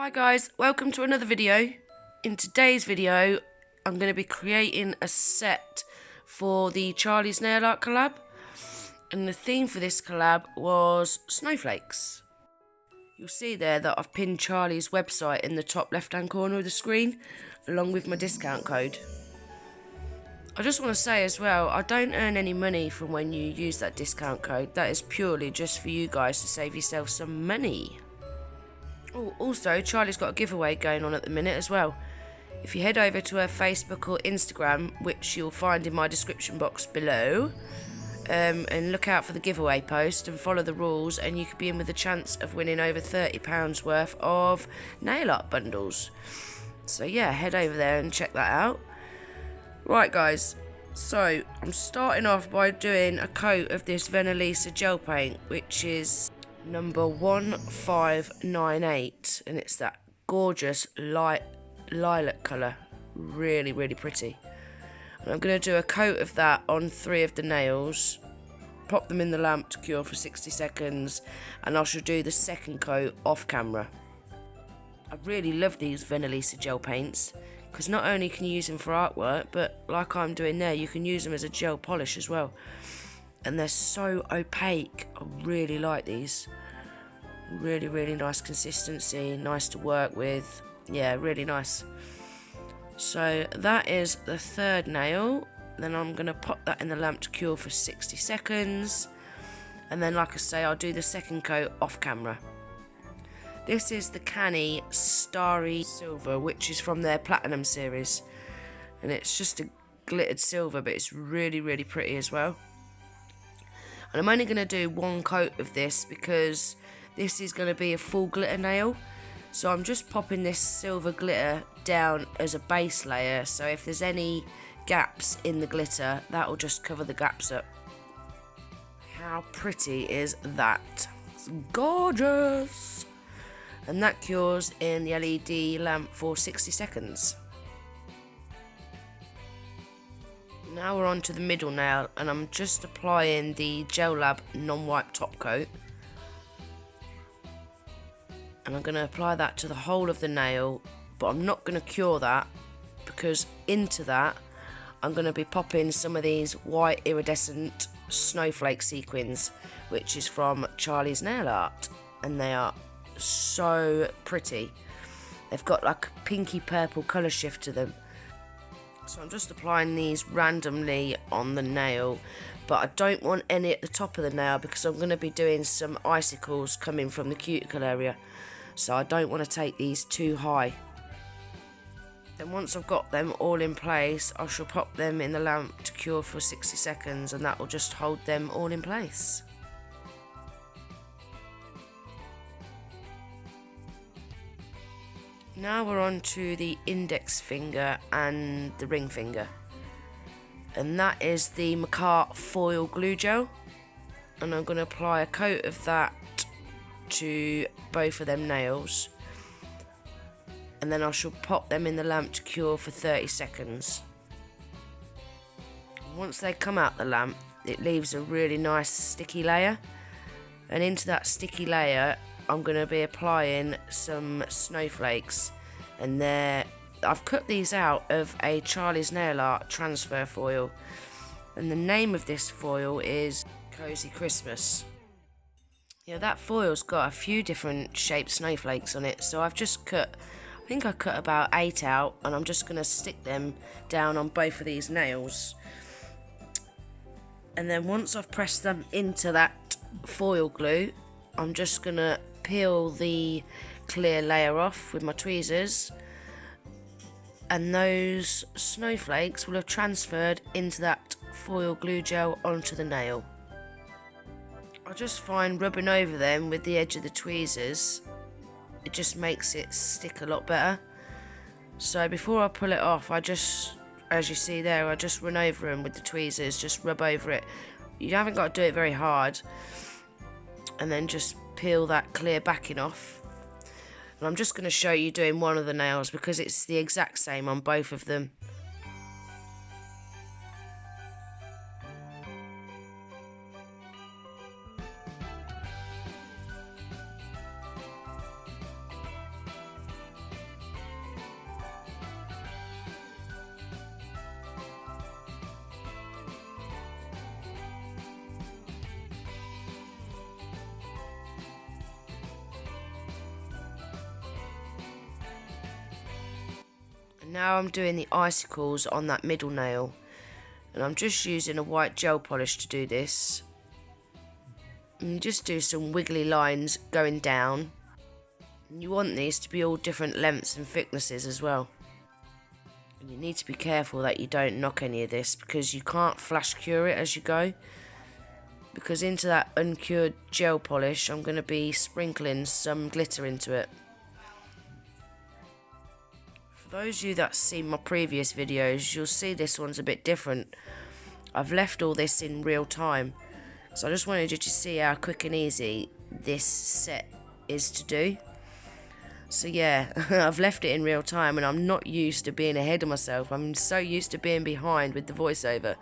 Hi guys, welcome to another video. In today's video, I'm going to be creating a set for the Charlie's Nail Art collab. And the theme for this collab was Snowflakes. You'll see there that I've pinned Charlie's website in the top left hand corner of the screen, along with my discount code. I just want to say as well, I don't earn any money from when you use that discount code. That is purely just for you guys to save yourself some money. Oh, also, Charlie's got a giveaway going on at the minute as well. If you head over to her Facebook or Instagram, which you'll find in my description box below, and look out for the giveaway post and follow the rules, and you could be in with a chance of winning over £30 worth of nail art bundles. So yeah, head over there and check that out. Right guys, so I'm starting off by doing a coat of this Venalisa gel paint, which is number 1598, and it's that gorgeous light lilac colour, really pretty. And I'm going to do a coat of that on 3 of the nails, pop them in the lamp to cure for 60 seconds, and I shall do the second coat off camera. I really love these Venalisa gel paints, because not only can you use them for artwork, but like I'm doing there, you can use them as a gel polish as well. And they're so opaque. I really like these. Really nice consistency, nice to work with. Yeah, really nice. So that is the third nail. Then I'm going to pop that in the lamp to cure for 60 seconds. And then, like I say, I'll do the second coat off camera. This is the Canni Starry Silver, which is from their Platinum series. And it's just a glittered silver, but it's really pretty as well. And I'm only going to do one coat of this because this is going to be a full glitter nail. So I'm just popping this silver glitter down as a base layer. So if there's any gaps in the glitter, that will just cover the gaps up. How pretty is that? It's gorgeous. And that cures in the LED lamp for 60 seconds. Now we're on to the middle nail, and I'm just applying the Gel Lab non-wipe top coat. And I'm going to apply that to the whole of the nail, but I'm not going to cure that, because into that I'm going to be popping some of these white iridescent snowflake sequins, which is from Charlie's Nail Art, and they are so pretty. They've got like a pinky purple colour shift to them. So I'm just applying these randomly on the nail, but I don't want any at the top of the nail because I'm going to be doing some icicles coming from the cuticle area. So I don't want to take these too high. Then once I've got them all in place, I shall pop them in the lamp to cure for 60 seconds, and that will just hold them all in place. Now we're on to the index finger and the ring finger, and that is the Macart foil glue gel, and I'm going to apply a coat of that to both of them nails, and then I shall pop them in the lamp to cure for 30 seconds. Once they come out the lamp, it leaves a really nice sticky layer, and into that sticky layer I'm going to be applying some snowflakes, and I've cut these out of a Charlie's Nail Art transfer foil, and the name of this foil is Cozy Christmas. Yeah, that foil's got a few different shaped snowflakes on it, so I've just cut, I think I cut about 8 out, and I'm just going to stick them down on both of these nails. And then once I've pressed them into that foil glue, I'm just going to peel the clear layer off with my tweezers, and those snowflakes will have transferred into that foil glue gel onto the nail. I just find rubbing over them with the edge of the tweezers, it just makes it stick a lot better. So before I pull it off, I just, as you see there, I just run over them with the tweezers, just rub over it. You haven't got to do it very hard, and then just peel that clear backing off. And I'm just going to show you doing one of the nails because it's the exact same on both of them. Now I'm doing the icicles on that middle nail, and I'm just using a white gel polish to do this. And you just do some wiggly lines going down. And you want these to be all different lengths and thicknesses as well. And you need to be careful that you don't knock any of this, because you can't flash cure it as you go. Because into that uncured gel polish, I'm going to be sprinkling some glitter into it. For those of you that seen my previous videos, you'll see this one's a bit different. I've left all this in real time, so I just wanted you to see how quick and easy this set is to do. So yeah, I've left it in real time, and I'm not used to being ahead of myself. I'm so used to being behind with the voiceover.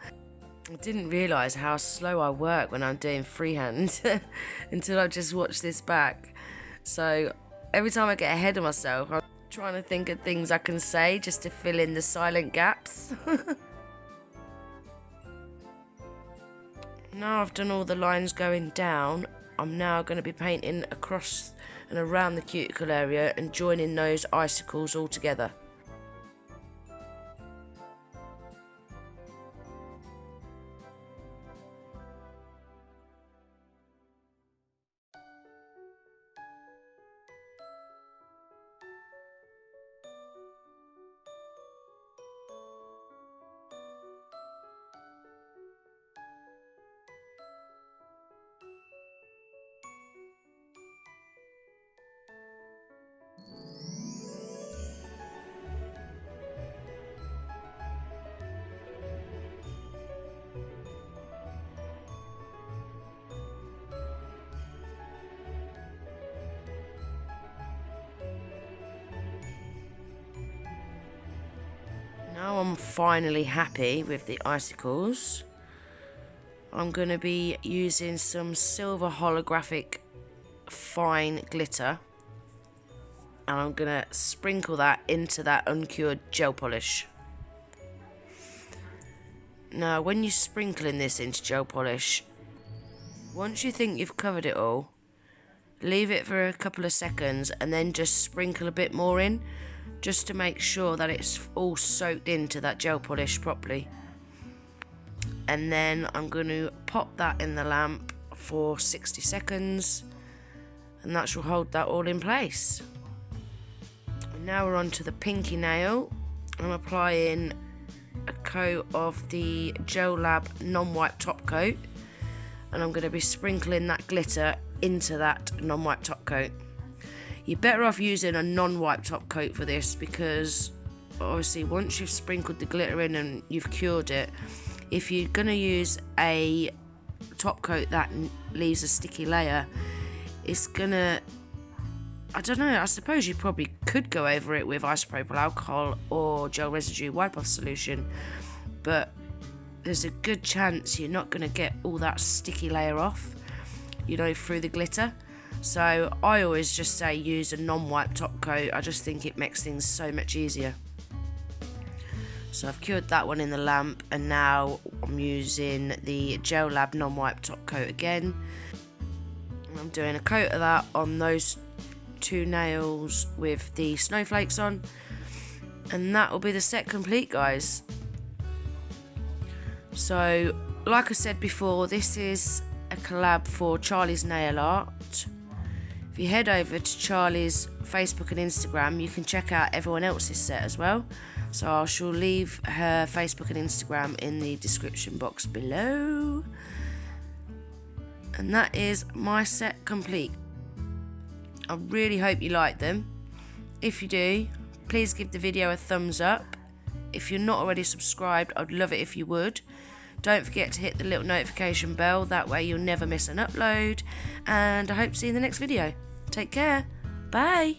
I didn't realise how slow I work when I'm doing freehand until I just watched this back. So every time I get ahead of myself, I'm trying to think of things I can say just to fill in the silent gaps. Now I've done all the lines going down, I'm now going to be painting across and around the cuticle area and joining those icicles all together. Now I'm finally happy with the icicles. I'm going to be using some silver holographic fine glitter, and I'm going to sprinkle that into that uncured gel polish. Now when you're sprinkling this into gel polish, once you think you've covered it all, leave it for a couple of seconds and then just sprinkle a bit more in, just to make sure that it's all soaked into that gel polish properly. And then I'm going to pop that in the lamp for 60 seconds, and that shall hold that all in place. And now we're on to the pinky nail. I'm applying a coat of the Gel Lab non-wipe top coat, and I'm going to be sprinkling that glitter into that non-wipe top coat. You're better off using a non-wipe top coat for this, because obviously once you've sprinkled the glitter in and you've cured it, if you're going to use a top coat that leaves a sticky layer, it's going to, I don't know, I suppose you probably could go over it with isopropyl alcohol or gel residue wipe-off solution, but there's a good chance you're not going to get all that sticky layer off, you know, through the glitter. So I always just say use a non-wipe top coat. I just think it makes things so much easier. So I've cured that one in the lamp, and now I'm using the Gel Lab non-wipe top coat again. I'm doing a coat of that on those two nails with the snowflakes on, and that will be the set complete, guys. So like I said before, this is a collab for Charlie's Nail Art. If you head over to Charlie's Facebook and Instagram, you can check out everyone else's set as well. So I shall leave her Facebook and Instagram in the description box below. And that is my set complete. I really hope you like them. If you do, please give the video a thumbs up. If you're not already subscribed, I'd love it if you would. Don't forget to hit the little notification bell, that way you'll never miss an upload. And I hope to see you in the next video. Take care. Bye.